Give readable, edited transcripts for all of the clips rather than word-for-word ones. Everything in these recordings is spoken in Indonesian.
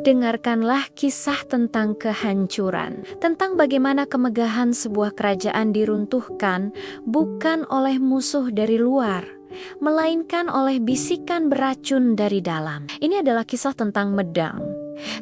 Dengarkanlah kisah tentang kehancuran, tentang bagaimana kemegahan sebuah kerajaan diruntuhkan bukan oleh musuh dari luar, melainkan oleh bisikan beracun dari dalam. Ini adalah kisah tentang Medang,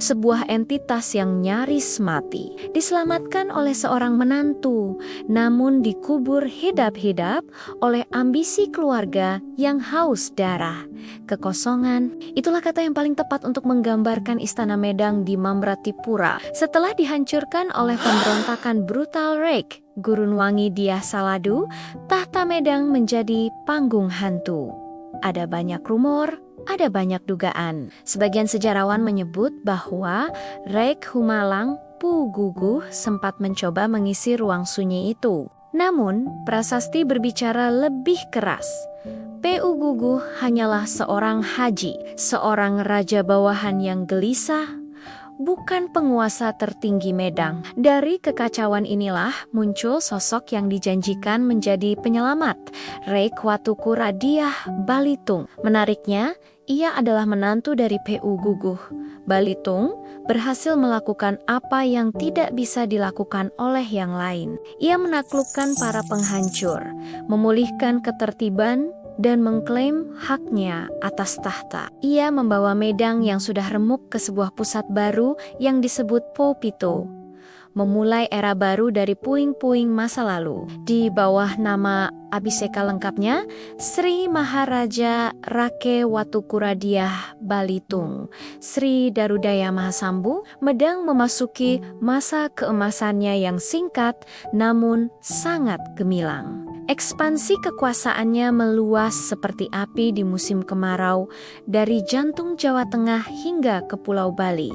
sebuah entitas yang nyaris mati, diselamatkan oleh seorang menantu, namun dikubur hidup-hidup oleh ambisi keluarga yang haus darah. Kekosongan, itulah kata yang paling tepat untuk menggambarkan istana Medang di Mamratipura. Setelah dihancurkan oleh pemberontakan brutal Rake Gurunwangi Dyah Saladu, tahta Medang menjadi panggung hantu. Ada banyak rumor, ada banyak dugaan. Sebagian sejarawan menyebut bahwa Rake Humalang Pu Guguh sempat mencoba mengisi ruang sunyi itu. Namun, prasasti berbicara lebih keras. Pu Guguh hanyalah seorang haji, seorang raja bawahan yang gelisah, bukan penguasa tertinggi Medang. Dari kekacauan inilah muncul sosok yang dijanjikan menjadi penyelamat, Rake Watukura Dyah Balitung. Menariknya, ia adalah menantu dari Pu Guguh. Balitung berhasil melakukan apa yang tidak bisa dilakukan oleh yang lain. Ia menaklukkan para penghancur, memulihkan ketertiban, dan mengklaim haknya atas tahta. Ia membawa Medang yang sudah remuk ke sebuah pusat baru yang disebut Popito, memulai era baru dari puing-puing masa lalu. Di bawah nama abiseka lengkapnya, Sri Maharaja Rake Watukura Dyah Balitung, Sri Darudaya Mahasambu, Medang memasuki masa keemasannya yang singkat namun sangat gemilang. Ekspansi kekuasaannya meluas seperti api di musim kemarau, dari jantung Jawa Tengah hingga ke Pulau Bali.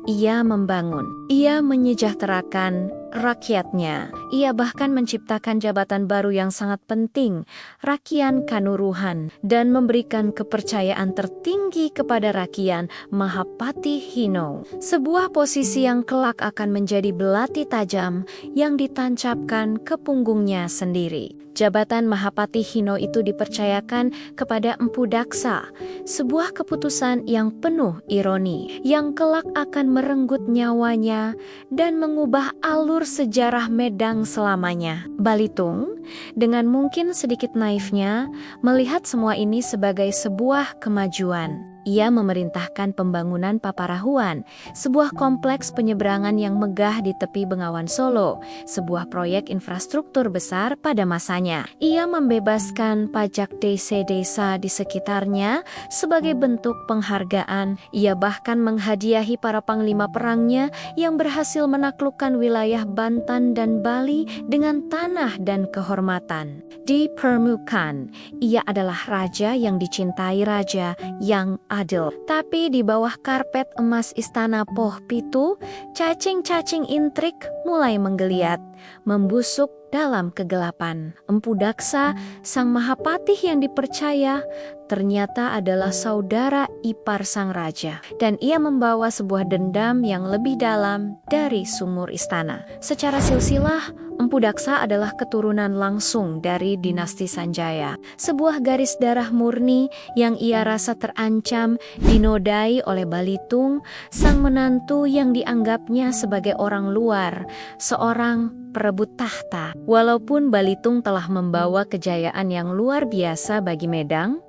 Ia membangun, ia menyejahterakan rakyatnya. Ia bahkan menciptakan jabatan baru yang sangat penting, Rakian Kanuruhan, dan memberikan kepercayaan tertinggi kepada Rakian Mahapati Hino. Sebuah posisi yang kelak akan menjadi belati tajam yang ditancapkan ke punggungnya sendiri. Jabatan Mahapati Hino itu dipercayakan kepada Empu Daksa, sebuah keputusan yang penuh ironi, yang kelak akan merenggut nyawanya dan mengubah alur sejarah Medang selamanya. Balitung, dengan mungkin sedikit naifnya, melihat semua ini sebagai sebuah kemajuan. Ia memerintahkan pembangunan Paparahuan, sebuah kompleks penyeberangan yang megah di tepi Bengawan Solo, sebuah proyek infrastruktur besar pada masanya. Ia membebaskan pajak desa-desa di sekitarnya sebagai bentuk penghargaan. Ia bahkan menghadiahi para panglima perangnya yang berhasil menaklukkan wilayah Banten dan Bali dengan tanah dan kehormatan. Di permukaan, ia adalah raja yang dicintai raja yang adil. Tapi di bawah karpet emas istana Poh Pitu, cacing-cacing intrik mulai menggeliat, membusuk dalam kegelapan. Empu Daksa, sang Mahapatih yang dipercaya, ternyata adalah saudara ipar sang raja, dan ia membawa sebuah dendam yang lebih dalam dari sumur istana. Secara silsilah, Empu Daksa adalah keturunan langsung dari dinasti Sanjaya, sebuah garis darah murni yang ia rasa terancam dinodai oleh Balitung, sang menantu yang dianggapnya sebagai orang luar, seorang perebut tahta. Walaupun Balitung telah membawa kejayaan yang luar biasa bagi Medang,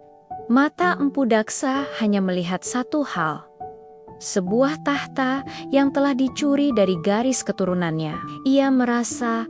mata Empu Daksa hanya melihat satu hal: sebuah tahta yang telah dicuri dari garis keturunannya. Ia merasa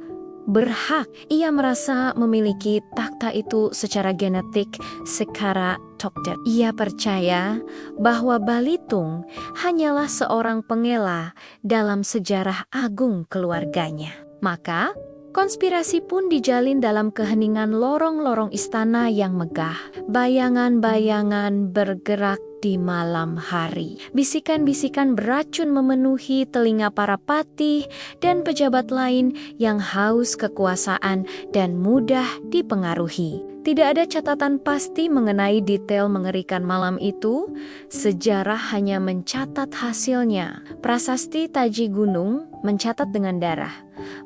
berhak, ia merasa memiliki takhta itu secara genetik, secara tokdet. Ia percaya bahwa Balitung hanyalah seorang pengelak dalam sejarah agung keluarganya. Maka, konspirasi pun dijalin dalam keheningan lorong-lorong istana yang megah. Bayangan-bayangan bergerak di malam hari. Bisikan-bisikan beracun memenuhi telinga para patih dan pejabat lain yang haus kekuasaan dan mudah dipengaruhi. Tidak ada catatan pasti mengenai detail mengerikan malam itu. Sejarah hanya mencatat hasilnya. Prasasti Taji Gunung mencatat dengan darah.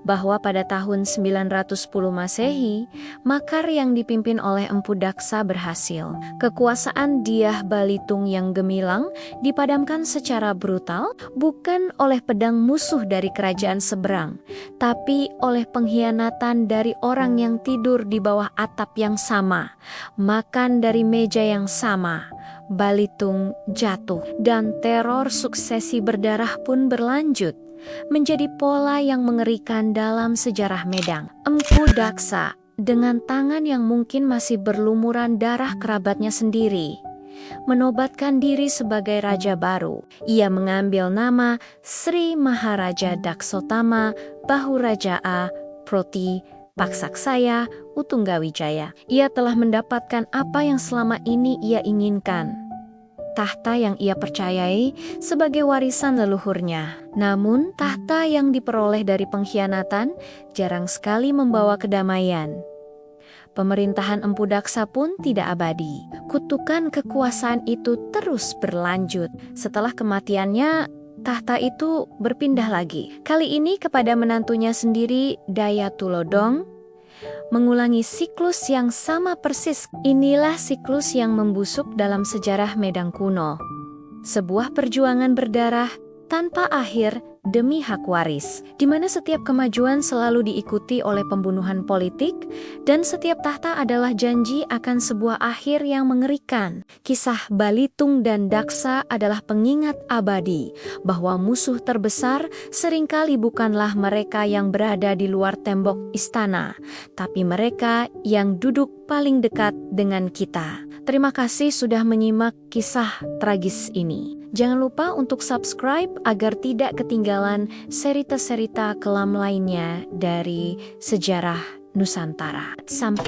bahwa pada tahun 910 Masehi, makar yang dipimpin oleh Empu Daksa berhasil. Kekuasaan Dyah Balitung yang gemilang dipadamkan secara brutal, bukan oleh pedang musuh dari kerajaan seberang, tapi oleh pengkhianatan dari orang yang tidur di bawah atap yang sama, makan dari meja yang sama. Balitung jatuh, dan teror suksesi berdarah pun berlanjut, menjadi pola yang mengerikan dalam sejarah Medang. Empu Daksa, dengan tangan yang mungkin masih berlumuran darah kerabatnya sendiri, menobatkan diri sebagai raja baru. Ia mengambil nama Sri Maharaja Daksotama Bahurajaa Proti Paksaksaya Utunggawijaya. Ia telah mendapatkan apa yang selama ini ia inginkan, tahta yang ia percayai sebagai warisan leluhurnya. Namun, tahta yang diperoleh dari pengkhianatan jarang sekali membawa kedamaian. Pemerintahan Empu Daksa pun tidak abadi. Kutukan kekuasaan itu terus berlanjut. Setelah kematiannya, tahta itu berpindah lagi. Kali ini kepada menantunya sendiri, Dayatulodong, mengulangi siklus yang sama persis. Inilah siklus yang membusuk dalam sejarah Medang kuno. Sebuah perjuangan berdarah tanpa akhir demi hak waris, di mana setiap kemajuan selalu diikuti oleh pembunuhan politik, dan setiap tahta adalah janji akan sebuah akhir yang mengerikan. Kisah Balitung dan Daksa adalah pengingat abadi bahwa musuh terbesar seringkali bukanlah mereka yang berada di luar tembok istana, tapi mereka yang duduk paling dekat dengan kita. Terima kasih sudah menyimak kisah tragis ini. Jangan lupa untuk subscribe agar tidak ketinggalan cerita-cerita kelam lainnya dari sejarah Nusantara. Sampai